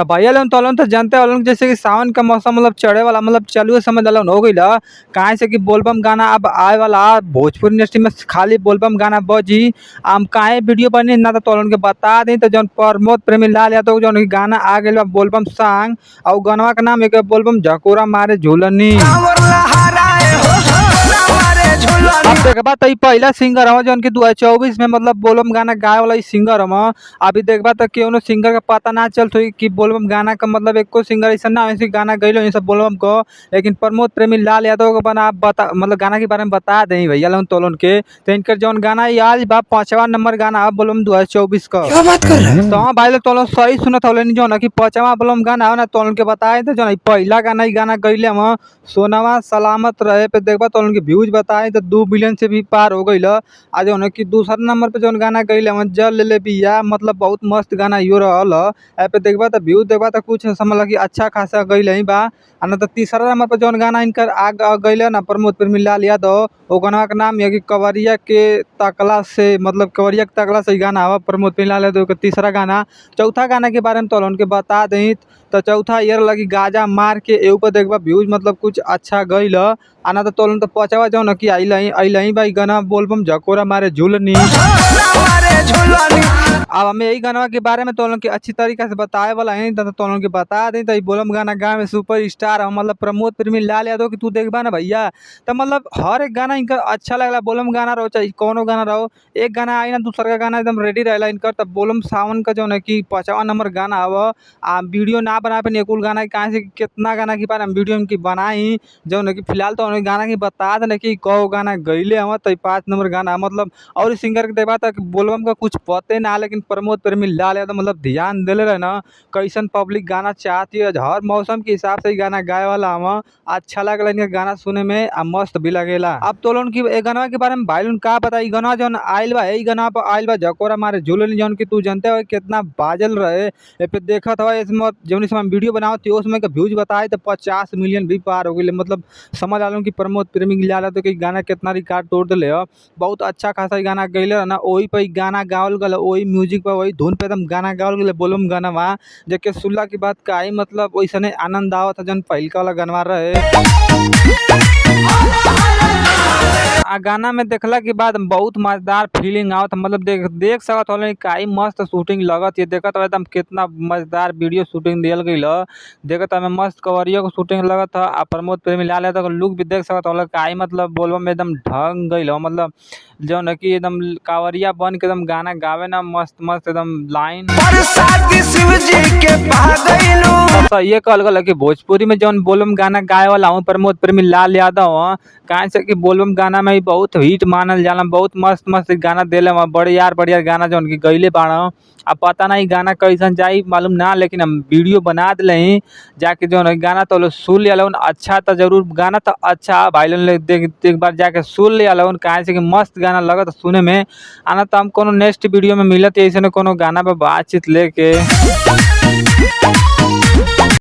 तो भैया लोग तो जानते वालों जैसे कि सावन का मौसम मतलब चढ़े वाला मतलब चालू समझ वाला हो गई काहे से कि बोलबम गाना अब आए वाला भोजपुरी इंडस्ट्री में खाली बोलबम गाना बजी। हम काहे वीडियो बनी ना तो के बता दी तो जौन प्रमोद प्रेमी लाल यादव जौन गाना आ गया बोलबम सॉन्ग और गनवा का नाम एक बोलबम झकोरा मारे झूलनी। अब देखबा तो पहला सिंगर हम जौन की 2024 में मतलब बोलबम गाना गाए वाला सिंगर हम। अभी देखबा तो केनो सिंगर का पता ना चलत हुई कि बोलबम गाना का मतलब एको सिंगर ऐसा ना ऐसे गाना गइलो ये सब बोलबम को। लेकिन प्रमोद प्रेमी लाल यादव को बना बता मतलब गाना के बारे में बता दें भैया लोन तोलन के तो इनकर जौन गाना आज बा 5वां नंबर गाना बोलबम 2024 का। क्या बात कर रहे हैं? तो हाँ भाई लोग तोलन सही सुनत हो जो ना कि 5वां बोलबम गाना हो ना तोलन के बताए थे जो पहला गाना ही गाना गइले हम सोनावा सलामत रहे पे देखबा तोलन के व्यूज बताए तो 2 बिलियन से भी पार हो गई। आज जो कि दूसरा नंबर पे जौन गाना गइले हम जल ले बिया मतलब बहुत मस्त गाना यो रहल ए पे देखबा तो व्यू देखबा तो कुछ समझ कि अच्छा खासा गइले ही बा। ना तो तीसरा नंबर पे जौन गाना इनकर आ गइले ना प्रमोद प्रेमी लाल यादव वो गाना का नाम है कि कवरिया के तकला से मतलब कवरिया के तकला से गाना हवा प्रमोद प्रेमी लाल यादव का तीसरा गाना। चौथा गाना के बारे में तो उनके बता दें तो चौथा ईयर लगी गाजा मार के ए ऊपर देखबा व्यूज मतलब कुछ अच्छा गइल आना तो तोलन तो 5वां जो न कि आइल भाई गाना बोलबम झकोरा मारे झूलनी। अब हमें यही गाना के बारे में तोलन के अच्छी तरीके से बताए वाला है तो तोलन के बता दें तो बोलबम गाना गाँव में सुपर स्टार मतलब प्रमोद प्रेमी लाल यादव की तू देखबा ना भैया तो मतलब हर एक गाना इनका अच्छा लगला बोलबम गाना रहो चाहे कोनो गाना रहो एक गाना आई ना दूसरा का गाना एकदम रेडी रहेला इनकर तब बोलबम सावन का जो है कि 5वां नंबर गाना आव वीडियो ना बना पे कुल गाना कहाँ से कितना गाना की बार हम वीडियो इनकी बनाई जो है कि फिलहाल तो गाना की बता दें कि कौ गाना गइले हम तो 5 नंबर गाना मतलब और सिंगर के देखा तक बोलबम का कुछ पते ना लेकिन प्रमोद प्रेमी लाल यादव मतलब ध्यान दिले रहे ना कैसन पब्लिक गाना चाहती है हर मौसम के हिसाब से गाना गाए वाला हम अच्छा लगला इनका गाना सुने में मस्त भी लगेला। अब तो लोन की गाना के बारे में भाई लोन का पता गाना जो आयल बा यही गाना पर आयल बा झकोरा मारे झूलनी जौन की तू जानते हो कितना बाजल रहे पे देखत हो इसमें जौन इसमें वीडियो बनाओ थी उसमें का व्यूज बताए तो 50 मिलियन भी पार हो गए मतलब समझ आलूँ कि प्रमोद प्रेमी लाल यादव के गाना कितना रिकॉर्ड तोड़ दिले बहुत अच्छा खासा गाना गइले ना वही पे गाना गावल गल वही म्यूजिक पर वही धुन पे एकदम गाना गावल गल बोलम गाना वहाँ जेके सुनला की बात का ही मतलब वैसे आनंद आवत जन पहिलका वाला गाना रहे। गाना में देखला के बाद बहुत मजेदार फीलिंग आवत मतलब देख सकत हो काई मस्त शूटिंग लगत ये देखत हो एकदम कितना मजेदार वीडियो शूटिंग दियल गइल देखत हमें मस्त कवरिया को शूटिंग लगत है आ प्रमोद प्रेमी लाल यादव का लुक भी देख सकत हो काई मतलब बोलबम में एकदम ढंग गइल मतलब जो न कि एकदम कावरिया बन के एकदम गाना गावे ना मस्त मस्त एकदम लाइन ये कहल गल कि भोजपुरी में जौन बोलबम गाना गाए वाला हूँ प्रमोद प्रेमी लाल यादव कहे से कि बोलबम गाना में बहुत हिट मानल जाला बहुत मस्त मस्त गाना दिले बढ़िया गाना जौन की गइले बाड़ अब पता नहीं गाना कैसन जाई मालूम ना लेकिन हम वीडियो बना दिले ही जाके जो गाना तो सुन लिया अच्छा तो जरूर गाना तो अच्छा भाई लोग एक बार जाके सुन लिया कहे से कि मस्त गाना लगत सुने में आना तो हम कोनो नेक्स्ट वीडियो में मिलत ऐसे कोनो गाना पे बातचीत लेके।